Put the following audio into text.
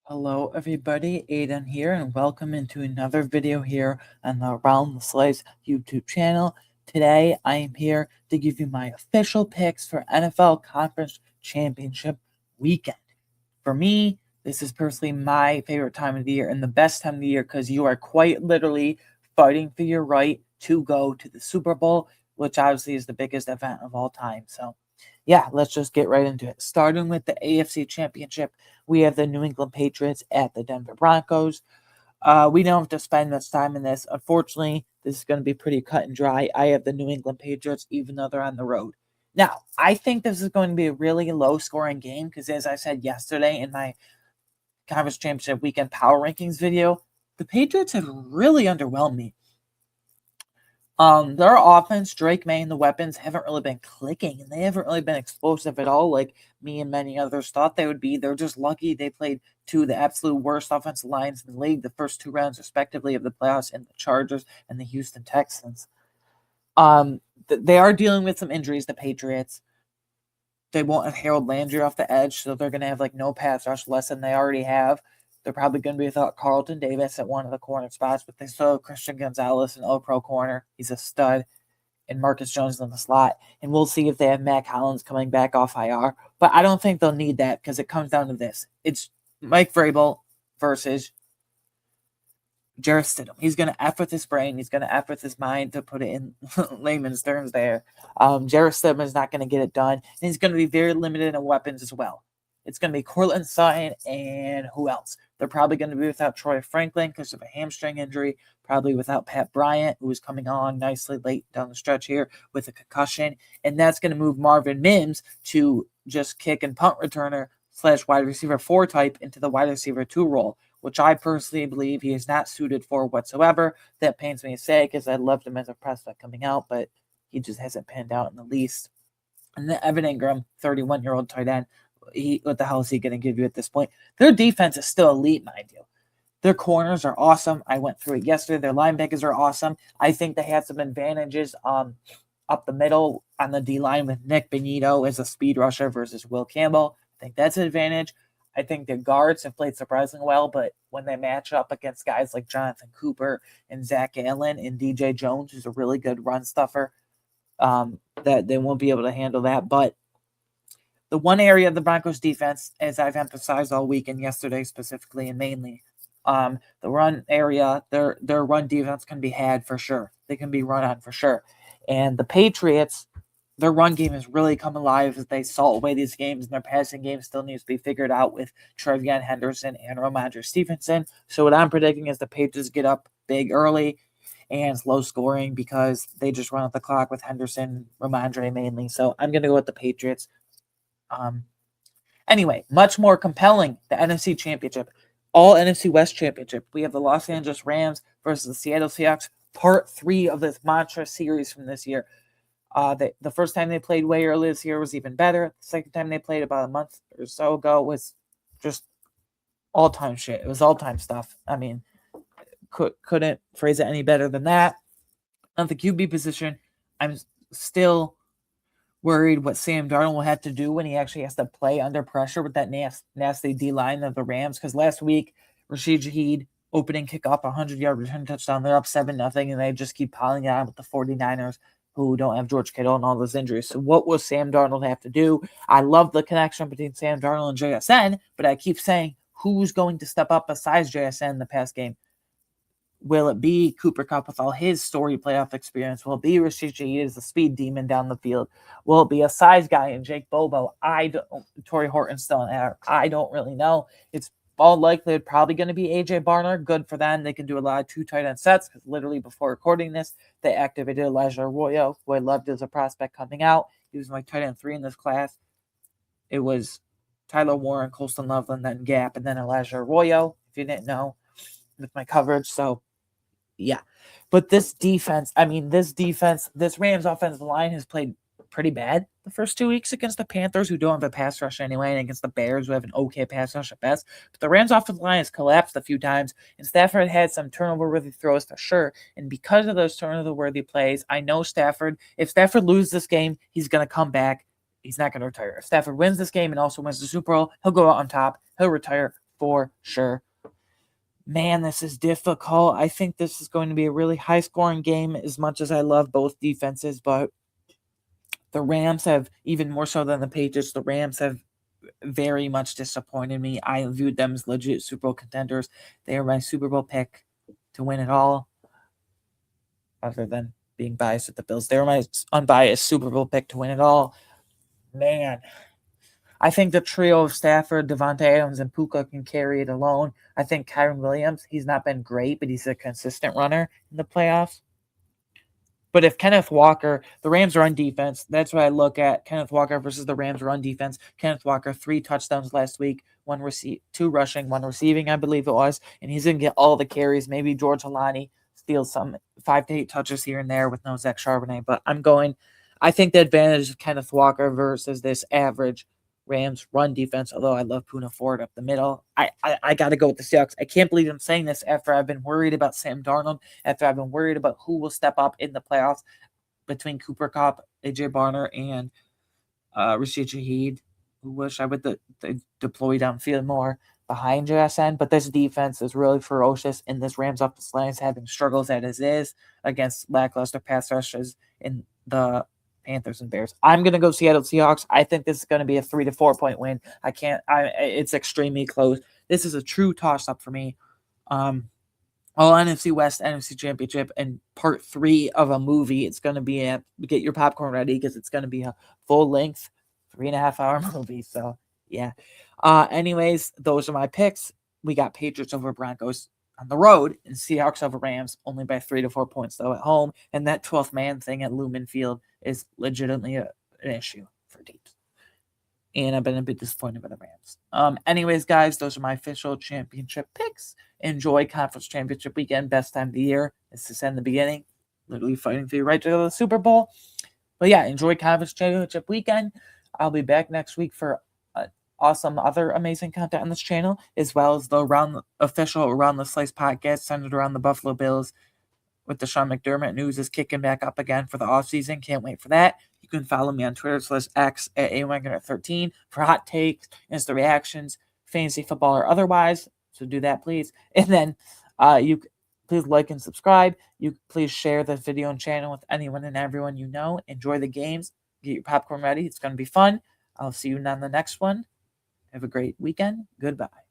Hello everybody, Aiden here, and welcome into another video here on the Around the Slice YouTube channel. Today I am here to give you my official picks for NFL Conference Championship weekend. For me, this is personally my favorite time of the year and the best time of the year because you are quite literally fighting for your right to go to the Super Bowl, which obviously is the biggest event of all time. So yeah, let's just get right into it. Starting with the AFC Championship, we have the New England Patriots at the Denver Broncos. We don't have to spend much time in this. Unfortunately, this is going to be pretty cut and dry. I have the New England Patriots, even though they're on the road. Now, I think this is going to be a really low scoring game because, as I said yesterday in my Conference Championship Weekend Power Rankings video, the Patriots have really underwhelmed me. Their offense, Drake May, and the weapons haven't really been clicking, and they haven't really been explosive at all, like me and many others thought they would be. They're just lucky they played two of the absolute worst offensive lines in the league, the first two rounds, respectively, of the playoffs, and the Chargers and the Houston Texans. They are dealing with some injuries, the Patriots. They won't have Harold Landry off the edge, so they're going to have like no pass rush less than they already have. They're probably going to be without Carlton Davis at one of the corner spots, but they still have Christian Gonzalez, an all-pro corner. He's a stud. And Marcus Jones in the slot. And we'll see if they have Mac Hollins coming back off IR. But I don't think they'll need that because it comes down to this. It's Mike Vrabel versus Jarrett Stidham. He's going to F with his brain. He's going to F with his mind, to put it in layman's terms there. Jarrett Stidham is not going to get it done. And he's going to be very limited in weapons as well. It's going to be Cortland Sutton and who else? They're probably going to be without Troy Franklin because of a hamstring injury, probably without Pat Bryant, who is coming on nicely late down the stretch here with a concussion. And that's going to move Marvin Mims to just kick and punt returner / wide receiver 4 type into the wide receiver 2 role, which I personally believe he is not suited for whatsoever. That pains me to say because I loved him as a prospect coming out, but he just hasn't panned out in the least. And then Evan Ingram, 31-year-old tight end, what the hell is he going to give you at this point? Their defense is still elite, mind you. Their corners are awesome. I went through it yesterday. Their linebackers are awesome. I think they had some advantages up the middle on the D-line with Nick Benito as a speed rusher versus Will Campbell. I think that's an advantage. I think the guards have played surprisingly well, but when they match up against guys like Jonathan Cooper and Zach Allen and DJ Jones, who's a really good run stuffer, that they won't be able to handle that. But the one area of the Broncos defense, as I've emphasized all week and yesterday specifically and mainly, the run area, their run defense can be had for sure. They can be run on for sure. And the Patriots, their run game has really come alive as they salt away these games, and their passing game still needs to be figured out with TreVeyon Henderson and Ramondre Stevenson. So what I'm predicting is the Patriots get up big early and it's low scoring because they just run up the clock with Henderson, Ramondre mainly. So I'm going to go with the Patriots. Anyway, much more compelling, the NFC Championship, all NFC West Championship. We have the Los Angeles Rams versus the Seattle Seahawks, part 3 of this mantra series from this year. The first time they played way early this year was even better. The second time they played about a month or so ago was just all-time shit. It was all-time stuff. I mean, couldn't phrase it any better than that. On the QB position, I'm still worried what Sam Darnold will have to do when he actually has to play under pressure with that nasty D-line of the Rams. Because last week, Rashid Shaheed, opening kickoff, 100-yard return touchdown. They're up 7-0, and they just keep piling it on with the 49ers, who don't have George Kittle and all those injuries. So what will Sam Darnold have to do? I love the connection between Sam Darnold and JSN, but I keep saying, who's going to step up besides JSN in the past game? Will it be Cooper Kupp with all his story playoff experience? Will it be Rashid Shaheed as the speed demon down the field? Will it be a size guy in Jake Bobo? Torrey Horton's still in there. I don't really know. It's all likely probably going to be AJ Barner. Good for them. They can do a lot of 2 tight end sets because literally before recording this, they activated Elijah Arroyo, who I loved as a prospect coming out. He was my tight end 3 in this class. It was Tyler Warren, Colston Loveland, then Gap, and then Elijah Arroyo, if you didn't know, with my coverage. So yeah, but this defense, this Rams offensive line has played pretty bad the first 2 weeks against the Panthers, who don't have a pass rush anyway, and against the Bears, who have an okay pass rush at best. But the Rams offensive line has collapsed a few times, and Stafford had some turnover-worthy throws for sure. And because of those turnover-worthy plays, I know Stafford, if Stafford loses this game, he's going to come back. He's not going to retire. If Stafford wins this game and also wins the Super Bowl, he'll go out on top. He'll retire for sure. Man, this is difficult. I think this is going to be a really high-scoring game as much as I love both defenses, but the Rams have, even more so than the Patriots, the Rams have very much disappointed me. I viewed them as legit Super Bowl contenders. They are my Super Bowl pick to win it all, other than being biased with the Bills. They were my unbiased Super Bowl pick to win it all. Man, I think the trio of Stafford, Devontae Adams, and Puka can carry it alone. I think Kyren Williams, he's not been great, but he's a consistent runner in the playoffs. But if Kenneth Walker, the Rams run defense, that's what I look at. Kenneth Walker versus the Rams run defense. Kenneth Walker, 3 touchdowns last week, 2 rushing, 1 receiving, I believe it was. And he's going to get all the carries. Maybe George Halani steals some 5 to 8 touches here and there with no Zach Charbonnet. But I think the advantage of Kenneth Walker versus this average Rams run defense, although I love Poona Ford up the middle. I got to go with the Seahawks. I can't believe I'm saying this after I've been worried about Sam Darnold, after I've been worried about who will step up in the playoffs between Cooper Kupp, AJ Barner, and Rashid Shaheed, who wish I would deploy downfield more behind JSN. But this defense is really ferocious, and this Rams offensive line is having struggles as is against lackluster pass rushes in the Panthers and Bears. I'm going to go Seattle Seahawks. I think this is going to be a 3 to 4 point win. It's extremely close. This is a true toss up for me. All NFC West, NFC Championship, and part 3 of a movie. It's going to be get your popcorn ready because it's going to be a full length 3.5 hour movie. So yeah. Anyways, those are my picks. We got Patriots over Broncos on the road, and Seahawks over Rams only by 3 to 4 points though at home. And that 12th man thing at Lumen Field is legitimately an issue for teams. And I've been a bit disappointed by the Rams. Anyways, guys, those are my official championship picks. Enjoy conference championship weekend. Best time of the year. It's just in the beginning. Literally fighting for your right to go to the Super Bowl. But yeah, enjoy conference championship weekend. I'll be back next week for awesome other amazing content on this channel, as well as the official Around the Slice podcast centered around the Buffalo Bills with the Sean McDermott news is kicking back up again for the offseason. Can't wait for that. You can follow me on Twitter/X at AWagner13 for hot takes, instant reactions, fantasy football or otherwise. So do that, please. And then you please like and subscribe. You please share the video and channel with anyone and everyone you know. Enjoy the games. Get your popcorn ready. It's going to be fun. I'll see you on the next one. Have a great weekend. Goodbye.